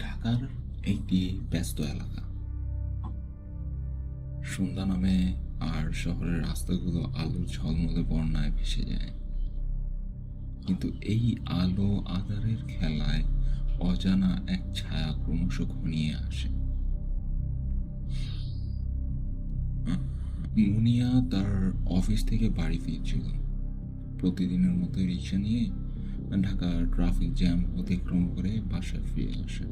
ঢাকার একটি ব্যস্ত এলাকা। সন্ধ্যা নামে আর শহরের রাস্তাগুলো আলোর ঝলমলে বন্যায় ভেসে যায়। কিন্তু এই আলো আঁধারের খেলায় অজানা এক ছায়া ক্রমশ ঘনিয়ে আসে। আহ, মুনিয়া তার অফিস থেকে বাড়ি ফিরছিল। প্রতিদিনের মতো রিক্সা নিয়ে ঢাকার ট্রাফিক জ্যাম অতিক্রম করে বাসায় ফিরে আসে।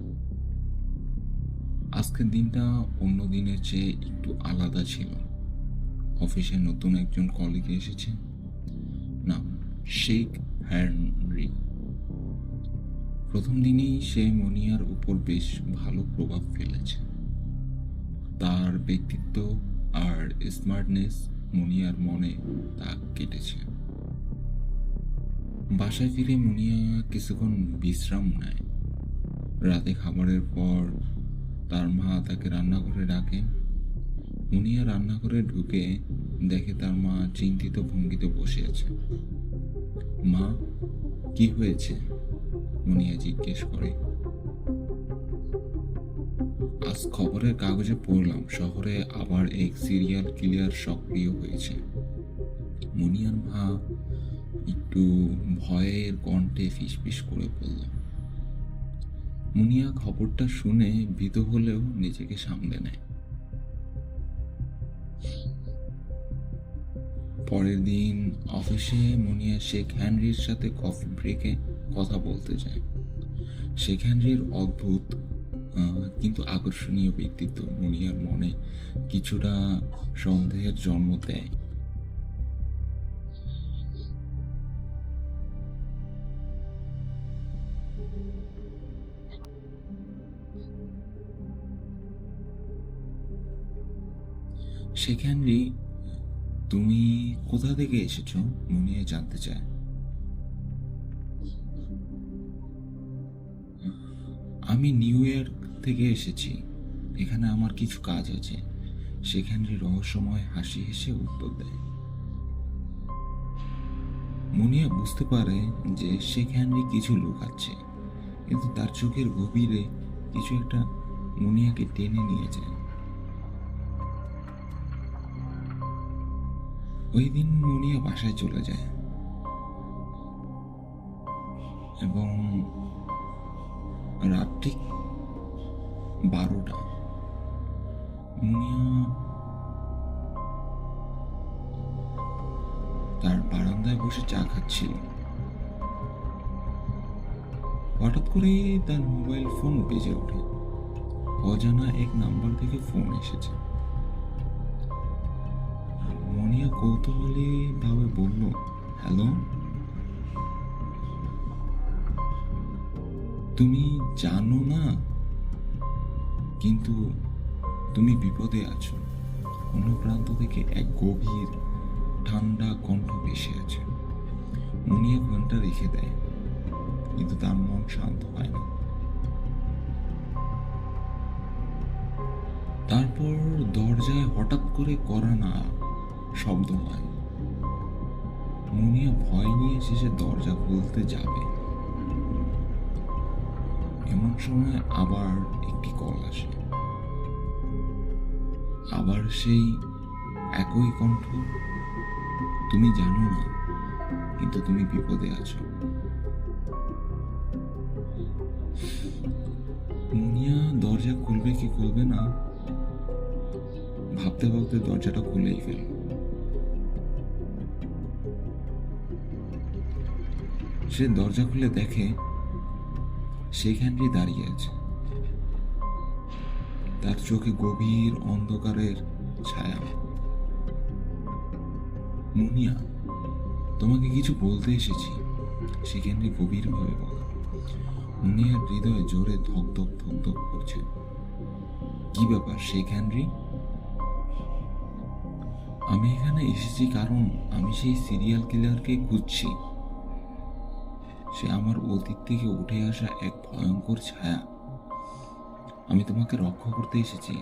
আজকের দিনটা অন্য দিনের চেয়ে একটু আলাদা ছিল। অফিসে নতুন একজন কলিগ এসেছে, নাম শেখ হেনরি। প্রথম দিনেই সে মনিয়ার উপর বেশ ভালো প্রভাব ফেলেছে। তার ব্যক্তিত্ব আর স্মার্টনেস মুনিয়ার মনে দাগ কেটেছে। বাসায় ফিরে মুনিয়া কিছুক্ষণ বিশ্রাম নেয়। রাতে খাবারের পর তার মা তাকে রান্নাঘরে ডাকে। মুনিয়া রান্নাঘরে ঢুকে দেখে তার মা চিন্তিত ভঙ্গিতে বসে আছে। মা, কি হয়েছে? মুনিয়া জিজ্ঞেস করে। আজ খবরের কাগজে পড়লাম শহরে আবার এক সিরিয়াল কিলার সক্রিয় হয়েছে। মুনিয়ার মা একটু ভয়ের কণ্ঠে ফিসফিস করে বলল। মুনিয়া খবরটা শুনে ভীত হলেও নিজেকে সামলে নেয়। পরের দিন অফিসে মুনিয়া শেখ হেনরির সাথে কফি ব্রেকে কথা বলতে যায়। শেখ হেনরির অদ্ভুত কিন্তু আকর্ষণীয় ব্যক্তিত্ব মুনিয়ার মনে কিছুটা সন্দেহের জন্ম দেয়। শেখ হেনরি, তুমি কোথা থেকে এসেছো? মুনিয়া জানতে চায়। আমি নিউ ইয়র্ক থেকে এসেছি, এখানে আমার কিছু কাজ আছে। শেখ হেনরি রহস্যময় হাসি হেসে উত্তর দেয়। মুনিয়া বুঝতে পারে যে শেখ হেনরি কিছু লুকাচ্ছে, কিন্তু তার চোখের গভীরে কিছু একটা মুনিয়াকে টেনে নিয়ে যায়। ওই দিন মুনিয়া বাসায় চলে যায় এবং রাত ঠিক 12টা। মুনিয়া তার বারান্দায় বসে চা খাচ্ছিল। হঠাৎ করে তার মোবাইল ফোন বেজে ওঠে। অজানা এক নাম্বার থেকে ফোন এসেছে। মুনিয়া কৌতূহলী ভাবে বলল, হ্যালো। তুমি জানো না, কিন্তু তুমি বিপদে আছো। অন্য প্রান্ত থেকে এক গভীর ঠান্ডা কণ্ঠ ভেসে আছে। মুনিয়া ফোনটা রেখে দেয়, কিন্তু তার মন শান্ত হয় না। তারপর দরজায় হঠাৎ করে কড়া নাড়া শব্দ হয়। মুনিয়া ভয় নিয়ে শেষে দরজা খুলতে যাবে, এমন সময় আবার একটি কল আসে। আবার সেই একই কণ্ঠ, তুমি জানো না, কিন্তু তুমি বিপদে আছো। মুনিয়া দরজা খুলবে কি খুলবে না ভাবতে ভাবতে দরজাটা খুলেই ফেল। সে দরজা খুলে দেখে শেখ হেনরি দাঁড়িয়ে আছে। তার চোখে গভীর অন্ধকারের ছায়া। মুনিয়া, তোমাকে কিছু বলতে এসেছি, শেখ হেনরি গভীরভাবে বলে। মুনিয়ার হৃদয়ে জোরে ধক ধক ধক ধক করছে। কি ব্যাপার শেখ হেনরি? আমি এখানে এসেছি কারণ আমি সেই সিরিয়াল কিলারকে খুঁজছি। সে আমার অতীত থেকে উঠে আসা এক ভয়ঙ্কর ছায়া। আমি তোমাকে রক্ষা করতে এসেছি।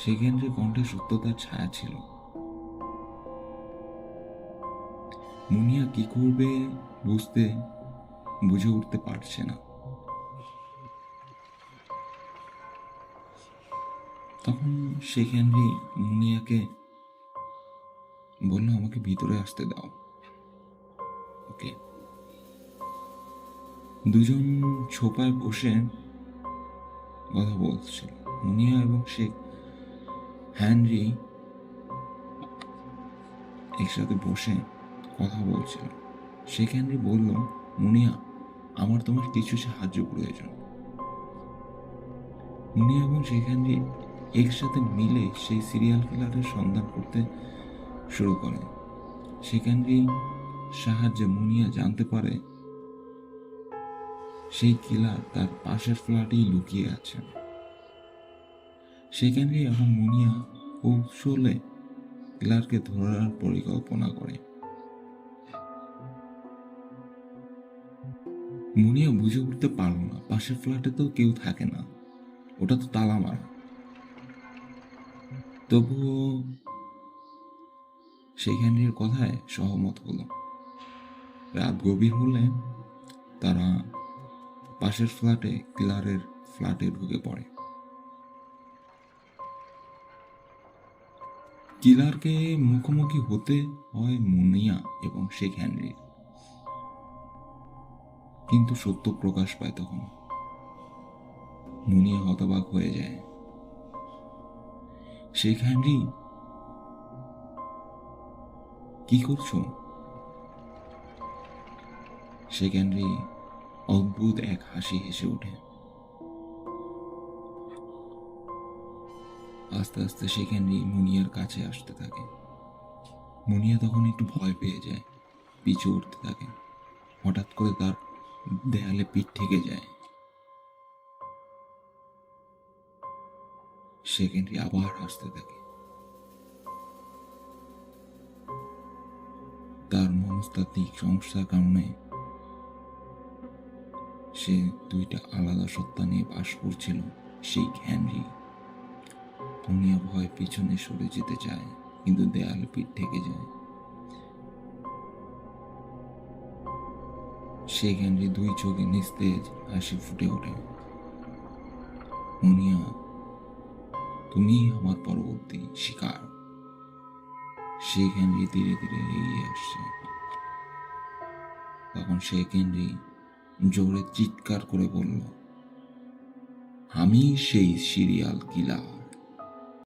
শেখ হেনরির কণ্ঠে সত্যতার ছায়া ছিল। মুনিয়া কি করবে বুঝে উঠতে পারছে না। তখন শেখ হেনরি মুনিয়াকে বলল, আমাকে ভিতরে আসতে দাও। ওকে। দুজন ছোপায় বসে কথা বলছিল। মুনিয়া এবং শেখ হেনরি একসাথে বসে কথা বলছিল। শেখ হেনরি বলল, মুনিয়া, আমার তোমার কিছু সাহায্য প্রয়োজন। মুনিয়া এবং শেখ হেনরি একসাথে মিলে সেই সিরিয়াল কিলারের সন্ধান করতে শুরু করে। শেখ হেনরি সাহায্যে মুনিয়া জানতে পারে সেই কিলার তার পাশের ফ্ল্যাটেই লুকিয়ে আছে। শেখ হেনরি এবং মুনিয়া কৌশলে কিলারকে ধরার পরিকল্পনা করে। মুনিয়া বুঝে উঠতে পারল না, পাশের ফ্ল্যাটে তো কেউ থাকে না, ওটা তো তালা মারা। তবুও শেখ হেনরির কথায় সহমত হলো। রাত গভীর হলে তারা পাশের ফ্ল্যাটে কিলারের ফ্ল্যাটে ঢুকে পড়ে। কিলারকে মুখোমুখি হতে হয় মুনিয়া এবং শেখ হেনরির। কিন্তু সত্য প্রকাশ পায় তখন। মুনিয়া হতবাক হয়ে যায়। শেখ হেনরি, কি করছো? শেখ হেনরি অদ্ভুত এক হাসি হেসে ওঠে। আস্তে আস্তে শেখ হেনরি মুনিয়ার কাছে আসতে থাকে। মুনিয়া তখন একটু ভয় পেয়ে যায়, পিছু উঠতে থাকে। হঠাৎ করে তার দেয়ালে পিঠ ঠেকে যায়। শেখ হেনরি আবার হাসতে থাকে। তার মনস্তাত্ত্বিক সমস্যার কারণে সে দুইটা আলাদা সত্তা নিয়ে বাস করছিল। শেখ হেনরি। মুনিয়া ভয় পিছনে সরে যেতে চায়, কিন্তু দেয়ালে পিঠ ঠেকে যায়। শেখ হেনরি দুই চোখে নিস্তেজ হাসি ফুটে ওঠে। মুনিয়া, তুমি আমার পরবর্তী শিকার। শেখ হেনরি ধীরে ধীরে এগিয়ে আসছে। তখন শেখ হেনরি জোরে চিৎকার করে বলল, আমি সেই সিরিয়াল কিলার।